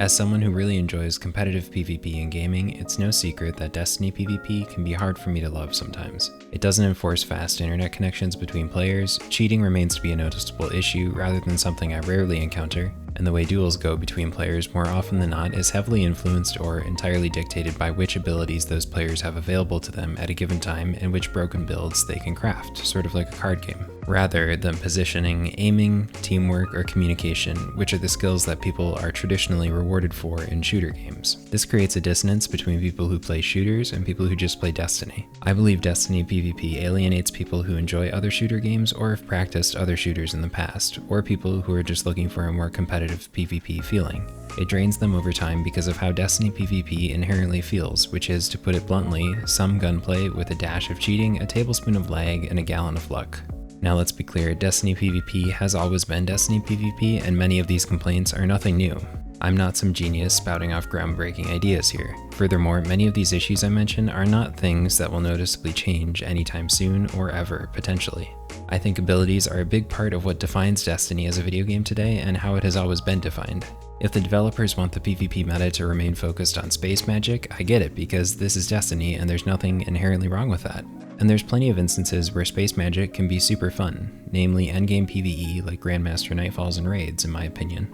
As someone who really enjoys competitive PvP in gaming, it's no secret that Destiny PvP can be hard for me to love sometimes. It doesn't enforce fast internet connections between players, cheating remains to be a noticeable issue rather than something I rarely encounter, and the way duels go between players more often than not is heavily influenced or entirely dictated by which abilities those players have available to them at a given time and which broken builds they can craft, sort of like a card game, rather than positioning, aiming, teamwork, or communication, which are the skills that people are traditionally rewarded for in shooter games. This creates a dissonance between people who play shooters and people who just play Destiny. I believe Destiny PvP alienates people who enjoy other shooter games or have practiced other shooters in the past, or people who are just looking for a more competitive PvP feeling. It drains them over time because of how Destiny PvP inherently feels, which is, to put it bluntly, some gunplay with a dash of cheating, a tablespoon of lag, and a gallon of luck. Now let's be clear, Destiny PvP has always been Destiny PvP, and many of these complaints are nothing new. I'm not some genius spouting off groundbreaking ideas here. Furthermore, many of these issues I mention are not things that will noticeably change anytime soon or ever, potentially. I think abilities are a big part of what defines Destiny as a video game today and how it has always been defined. If the developers want the PvP meta to remain focused on space magic, I get it because this is Destiny and there's nothing inherently wrong with that. And there's plenty of instances where space magic can be super fun, namely endgame PvE like Grandmaster Nightfalls and raids in my opinion.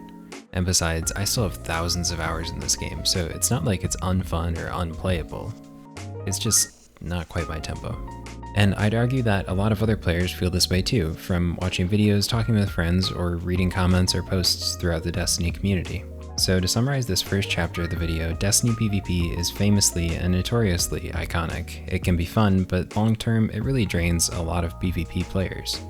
And besides, I still have thousands of hours in this game, so it's not like it's unfun or unplayable. It's just not quite my tempo. And I'd argue that a lot of other players feel this way too, from watching videos, talking with friends, or reading comments or posts throughout the Destiny community. So to summarize this first chapter of the video, Destiny PvP is famously and notoriously iconic. It can be fun, but long term, it really drains a lot of PvP players.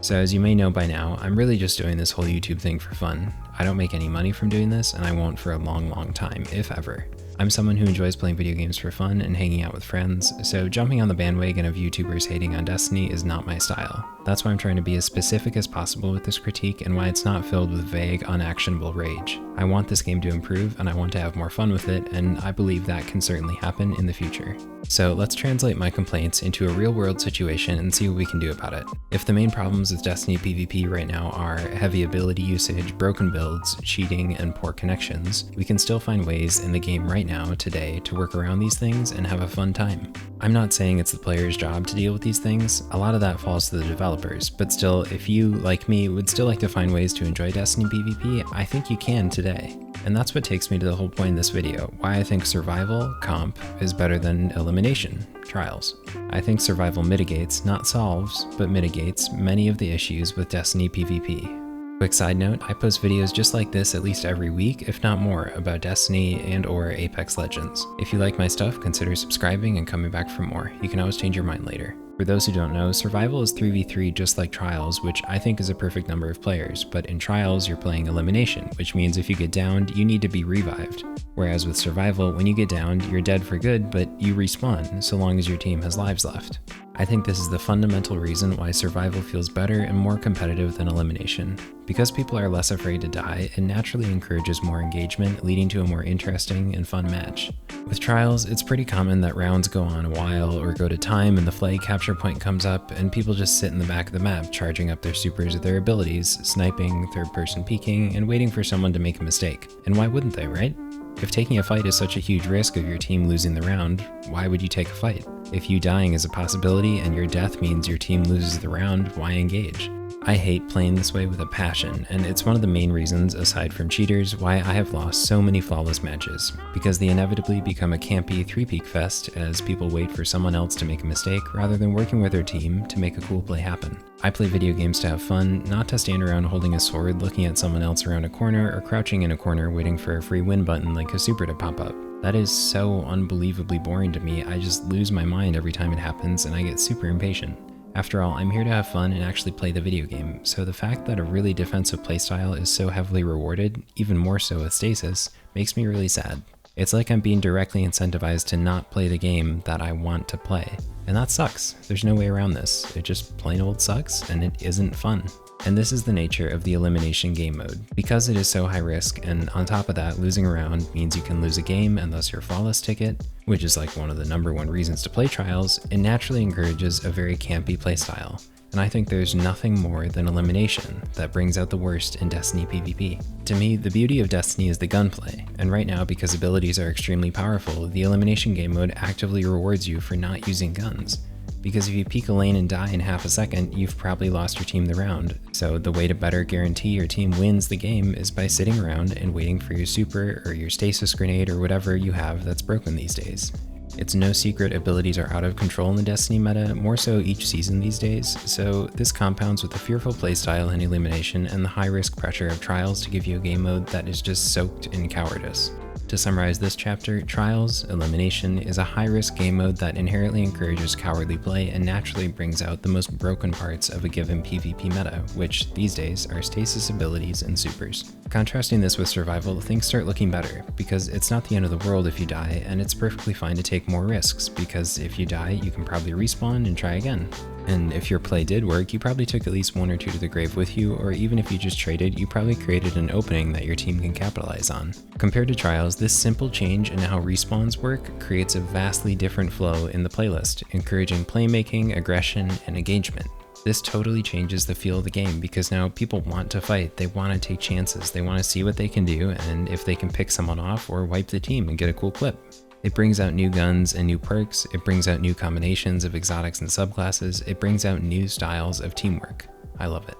So as you may know by now, I'm really just doing this whole YouTube thing for fun. I don't make any money from doing this, and I won't for a long time, if ever. I'm someone who enjoys playing video games for fun and hanging out with friends, so jumping on the bandwagon of YouTubers hating on Destiny is not my style. That's why I'm trying to be as specific as possible with this critique and why it's not filled with vague, unactionable rage. I want this game to improve and I want to have more fun with it, and I believe that can certainly happen in the future. So let's translate my complaints into a real-world situation and see what we can do about it. If the main problems with Destiny PvP right now are heavy ability usage, broken builds, cheating, and poor connections, we can still find ways in the game right now, today, to work around these things and have a fun time. I'm not saying it's the player's job to deal with these things, a lot of that falls to the developers, but still, if you, like me, would still like to find ways to enjoy Destiny PvP, I think you can today. And that's what takes me to the whole point in this video, why I think survival, comp, is better than elimination, trials. I think survival mitigates, not solves, but mitigates many of the issues with Destiny PvP. Quick side note, I post videos just like this at least every week, if not more, about Destiny and/or Apex Legends. If you like my stuff, consider subscribing and coming back for more. You can always change your mind later. For those who don't know, survival is 3v3 just like trials, which I think is a perfect number of players, but in trials you're playing elimination, which means if you get downed, you need to be revived. Whereas with survival, when you get downed, you're dead for good, but you respawn, so long as your team has lives left. I think this is the fundamental reason why survival feels better and more competitive than elimination. Because people are less afraid to die, it naturally encourages more engagement, leading to a more interesting and fun match. With trials, it's pretty common that rounds go on a while or go to time and the flag capture point comes up and people just sit in the back of the map charging up their supers or their abilities, sniping, third-person peeking, and waiting for someone to make a mistake. And why wouldn't they, right? If taking a fight is such a huge risk of your team losing the round, why would you take a fight? If you dying is a possibility and your death means your team loses the round, why engage? I hate playing this way with a passion, and it's one of the main reasons, aside from cheaters, why I have lost so many flawless matches, because they inevitably become a campy three-peak fest as people wait for someone else to make a mistake rather than working with their team to make a cool play happen. I play video games to have fun, not to stand around holding a sword looking at someone else around a corner or crouching in a corner waiting for a free win button like a super to pop up. That is so unbelievably boring to me, I just lose my mind every time it happens and I get super impatient. After all, I'm here to have fun and actually play the video game, so the fact that a really defensive playstyle is so heavily rewarded, even more so with Stasis, makes me really sad. It's like I'm being directly incentivized to not play the game that I want to play. And that sucks. There's no way around this. It just plain old sucks, and it isn't fun. And this is the nature of the elimination game mode. Because it is so high risk, and on top of that, losing a round means you can lose a game and thus your flawless ticket, which is like one of the #1 reasons to play trials, it naturally encourages a very campy playstyle. and I think there's nothing more than elimination that brings out the worst in Destiny PvP. To me, the beauty of Destiny is the gunplay, and right now, because abilities are extremely powerful, the elimination game mode actively rewards you for not using guns. Because if you peek a lane and die in half a second, you've probably lost your team the round. So the way to better guarantee your team wins the game is by sitting around and waiting for your super or your stasis grenade or whatever you have that's broken these days. It's no secret abilities are out of control in the Destiny meta, more so each season these days, so this compounds with the fearful playstyle in elimination and the high risk pressure of Trials to give you a game mode that is just soaked in cowardice. To summarize this chapter, Trials Elimination is a high-risk game mode that inherently encourages cowardly play and naturally brings out the most broken parts of a given PvP meta, which, these days, are stasis abilities and supers. Contrasting this with Survival, things start looking better, because it's not the end of the world if you die, and it's perfectly fine to take more risks, because if you die, you can probably respawn and try again. And if your play did work, you probably took at least 1 or 2 to the grave with you, or even if you just traded, you probably created an opening that your team can capitalize on. Compared to Trials, this simple change in how respawns work creates a vastly different flow in the playlist, encouraging playmaking, aggression, and engagement. This totally changes the feel of the game because now people want to fight, they want to take chances, they want to see what they can do, and if they can pick someone off or wipe the team and get a cool clip. It brings out new guns and new perks, it brings out new combinations of exotics and subclasses, it brings out new styles of teamwork. I love it.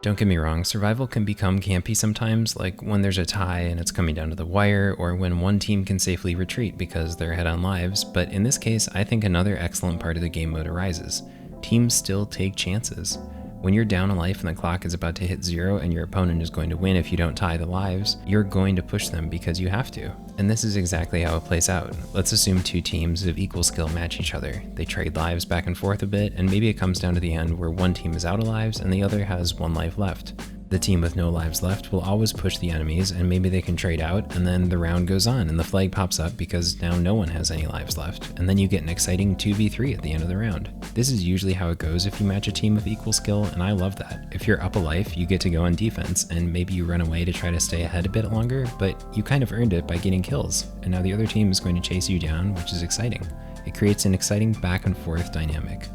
Don't get me wrong, Survival can become campy sometimes, like when there's a tie and it's coming down to the wire, or when one team can safely retreat because they're ahead on lives, but in this case, I think another excellent part of the game mode arises. Teams still take chances. When you're down a life and the clock is about to hit 0 and your opponent is going to win if you don't tie the lives, you're going to push them because you have to. And this is exactly how it plays out. Let's assume 2 teams of equal skill match each other. They trade lives back and forth a bit, and maybe it comes down to the end where one team is out of lives and the other has 1 life left. The team with no lives left will always push the enemies, and maybe they can trade out, and then the round goes on and the flag pops up because now no one has any lives left, and then you get an exciting 2v3 at the end of the round. This is usually how it goes if you match a team of equal skill, and I love that. If you're up a life, you get to go on defense, and maybe you run away to try to stay ahead a bit longer, but you kind of earned it by getting kills, and now the other team is going to chase you down, which is exciting. It creates an exciting back and forth dynamic.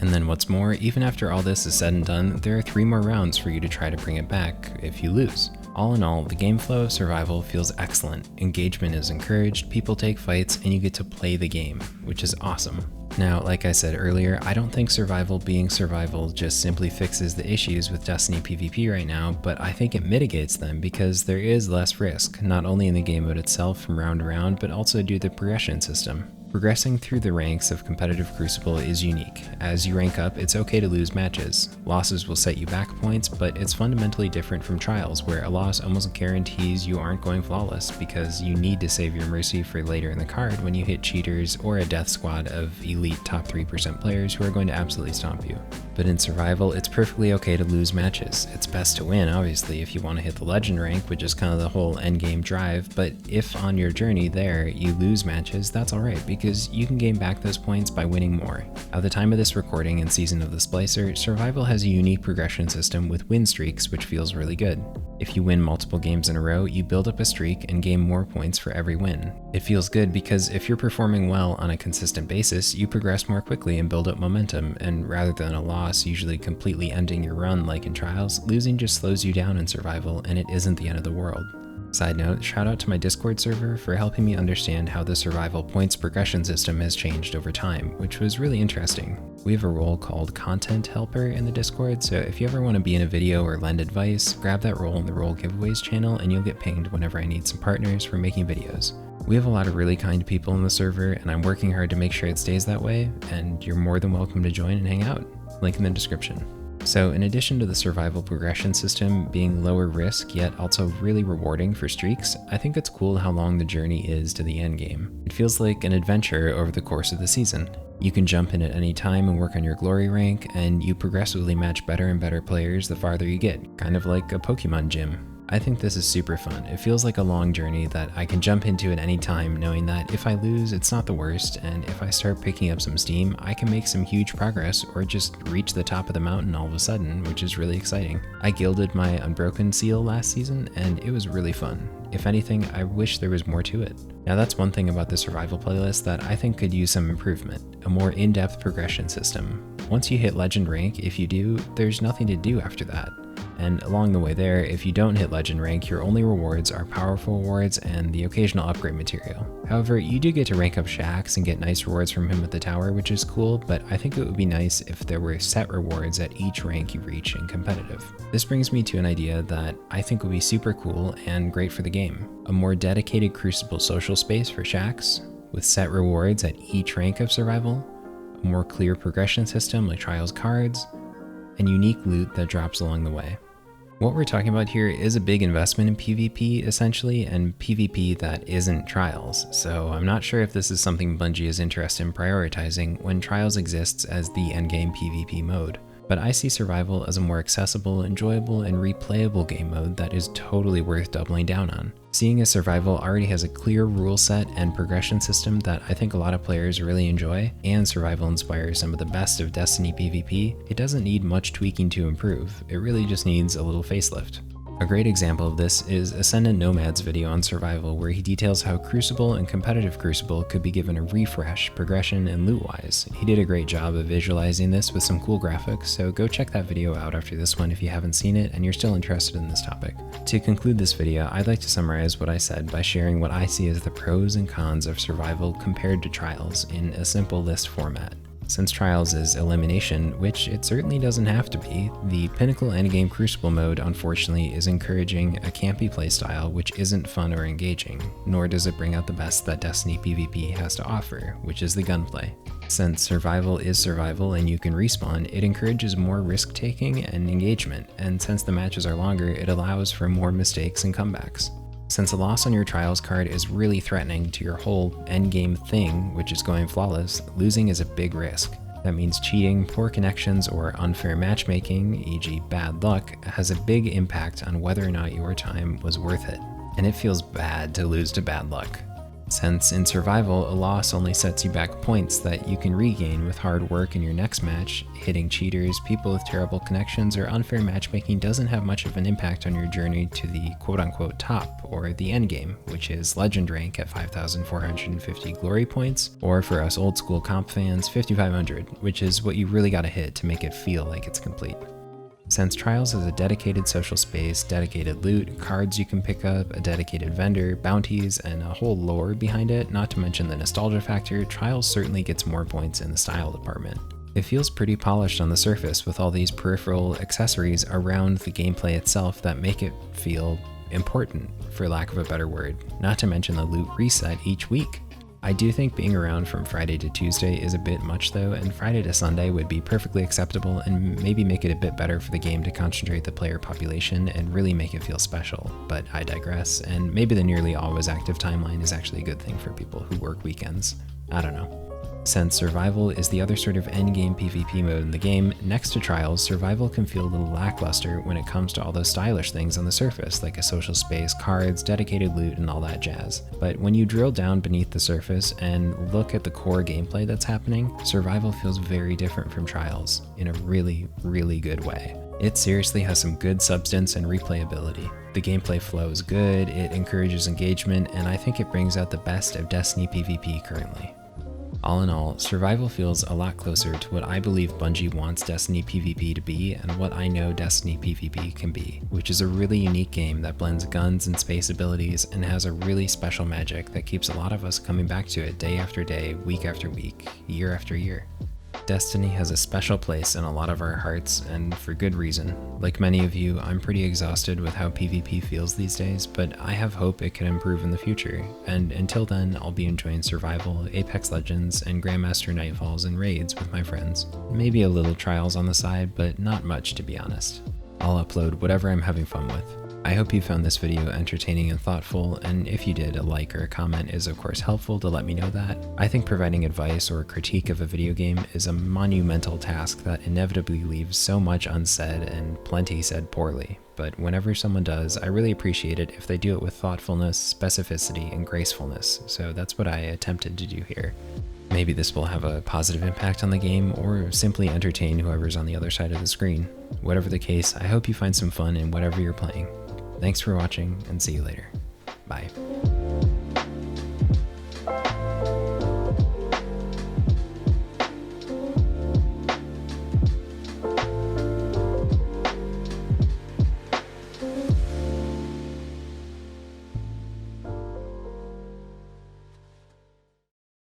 And then what's more, even after all this is said and done, there are 3 more rounds for you to try to bring it back if you lose. All in all, the game flow of Survival feels excellent, engagement is encouraged, people take fights, and you get to play the game, which is awesome. Now, like I said earlier, I don't think Survival being Survival just simply fixes the issues with Destiny PvP right now, but I think it mitigates them because there is less risk, not only in the game mode itself from round to round, but also due to the progression system. Progressing through the ranks of competitive Crucible is unique. As you rank up, it's okay to lose matches. Losses will set you back points, but it's fundamentally different from Trials, where a loss almost guarantees you aren't going flawless because you need to save your mercy for later in the card when you hit cheaters or a death squad of elite top 3% players who are going to absolutely stomp you. But in Survival, it's perfectly okay to lose matches. It's best to win, obviously, if you want to hit the legend rank, which is kind of the whole endgame drive, but if on your journey there you lose matches, that's alright, because you can gain back those points by winning more. At the time of this recording and season of the Splicer, Survival has a unique progression system with win streaks, which feels really good. If you win multiple games in a row, you build up a streak and gain more points for every win. It feels good because if you're performing well on a consistent basis, you progress more quickly and build up momentum, and rather than a loss usually completely ending your run like in Trials, losing just slows you down in Survival and it isn't the end of the world. Side note, shout out to my Discord server for helping me understand how the Survival points progression system has changed over time, which was really interesting. We have a role called Content Helper in the Discord, so if you ever want to be in a video or lend advice, grab that role in the Role Giveaways channel and you'll get pinged whenever I need some partners for making videos. We have a lot of really kind people in the server and I'm working hard to make sure it stays that way, and you're more than welcome to join and hang out. Link in the description. So in addition to the Survival progression system being lower risk yet also really rewarding for streaks, I think it's cool how long the journey is to the endgame. It feels like an adventure over the course of the season. You can jump in at any time and work on your glory rank, and you progressively match better and better players the farther you get, kind of like a Pokemon gym. I think this is super fun. It feels like a long journey that I can jump into at any time, knowing that if I lose, it's not the worst, and if I start picking up some steam, I can make some huge progress or just reach the top of the mountain all of a sudden, which is really exciting. I gilded my Unbroken seal last season, and it was really fun. If anything, I wish there was more to it. Now that's one thing about the survival playlist that I think could use some improvement, a more in-depth progression system. Once you hit legend rank, if you do, there's nothing to do after that. And along the way there, if you don't hit legend rank, your only rewards are powerful rewards and the occasional upgrade material. However, you do get to rank up Shaxx and get nice rewards from him at the tower, which is cool, but I think it would be nice if there were set rewards at each rank you reach in competitive. This brings me to an idea that I think would be super cool and great for the game. A more dedicated Crucible social space for Shaxx, with set rewards at each rank of survival, a more clear progression system like Trials cards, and unique loot that drops along the way. What we're talking about here is a big investment in PvP essentially, and PvP that isn't Trials, so I'm not sure if this is something Bungie is interested in prioritizing when Trials exists as the endgame PvP mode. But I see Survival as a more accessible, enjoyable, and replayable game mode that is totally worth doubling down on. Seeing as Survival already has a clear rule set and progression system that I think a lot of players really enjoy, and Survival inspires some of the best of Destiny PvP, it doesn't need much tweaking to improve, it really just needs a little facelift. A great example of this is Ascendant Nomad's video on Survival, where he details how Crucible and competitive Crucible could be given a refresh, progression, and loot-wise. He did a great job of visualizing this with some cool graphics, so go check that video out after this one if you haven't seen it and you're still interested in this topic. To conclude this video, I'd like to summarize what I said by sharing what I see as the pros and cons of Survival compared to Trials in a simple list format. Since Trials is elimination, which it certainly doesn't have to be, the Pinnacle endgame Crucible mode unfortunately is encouraging a campy playstyle which isn't fun or engaging, nor does it bring out the best that Destiny PvP has to offer, which is the gunplay. Since Survival is Survival and you can respawn, it encourages more risk-taking and engagement, and since the matches are longer, it allows for more mistakes and comebacks. Since a loss on your Trials card is really threatening to your whole endgame thing, which is going flawless, losing is a big risk. That means cheating, poor connections, or unfair matchmaking, e.g. bad luck, has a big impact on whether or not your time was worth it. And it feels bad to lose to bad luck. Since in Survival, a loss only sets you back points that you can regain with hard work in your next match, hitting cheaters, people with terrible connections, or unfair matchmaking doesn't have much of an impact on your journey to the quote-unquote top, or the endgame, which is legend rank at 5,450 glory points, or for us old school comp fans, 5,500, which is what you really gotta hit to make it feel like it's complete. Since Trials has a dedicated social space, dedicated loot, cards you can pick up, a dedicated vendor, bounties, and a whole lore behind it, not to mention the nostalgia factor, Trials certainly gets more points in the style department. It feels pretty polished on the surface with all these peripheral accessories around the gameplay itself that make it feel important, for lack of a better word, not to mention the loot reset each week. I do think being around from Friday to Tuesday is a bit much though, and Friday to Sunday would be perfectly acceptable and maybe make it a bit better for the game to concentrate the player population and really make it feel special, but I digress, and maybe the nearly always active timeline is actually a good thing for people who work weekends. I don't know. Since Survival is the other sort of endgame PvP mode in the game, next to Trials, Survival can feel a little lackluster when it comes to all those stylish things on the surface, like a social space, cards, dedicated loot, and all that jazz. But when you drill down beneath the surface and look at the core gameplay that's happening, Survival feels very different from Trials, in a really, really good way. It seriously has some good substance and replayability. The gameplay flow is good, it encourages engagement, and I think it brings out the best of Destiny PvP currently. All in all, Survival feels a lot closer to what I believe Bungie wants Destiny PvP to be and what I know Destiny PvP can be, which is a really unique game that blends guns and space abilities and has a really special magic that keeps a lot of us coming back to it day after day, week after week, year after year. Destiny has a special place in a lot of our hearts, and for good reason. Like many of you, I'm pretty exhausted with how PvP feels these days, but I have hope it can improve in the future, and until then, I'll be enjoying Survival, Apex Legends, and Grandmaster Nightfalls and raids with my friends. Maybe a little Trials on the side, but not much to be honest. I'll upload whatever I'm having fun with. I hope you found this video entertaining and thoughtful, and if you did, a like or a comment is of course helpful to let me know that. I think providing advice or critique of a video game is a monumental task that inevitably leaves so much unsaid and plenty said poorly. but whenever someone does, I really appreciate it if they do it with thoughtfulness, specificity, and gracefulness, so that's what I attempted to do here. Maybe this will have a positive impact on the game, or simply entertain whoever's on the other side of the screen. Whatever the case, I hope you find some fun in whatever you're playing. Thanks for watching, and see you later. Bye.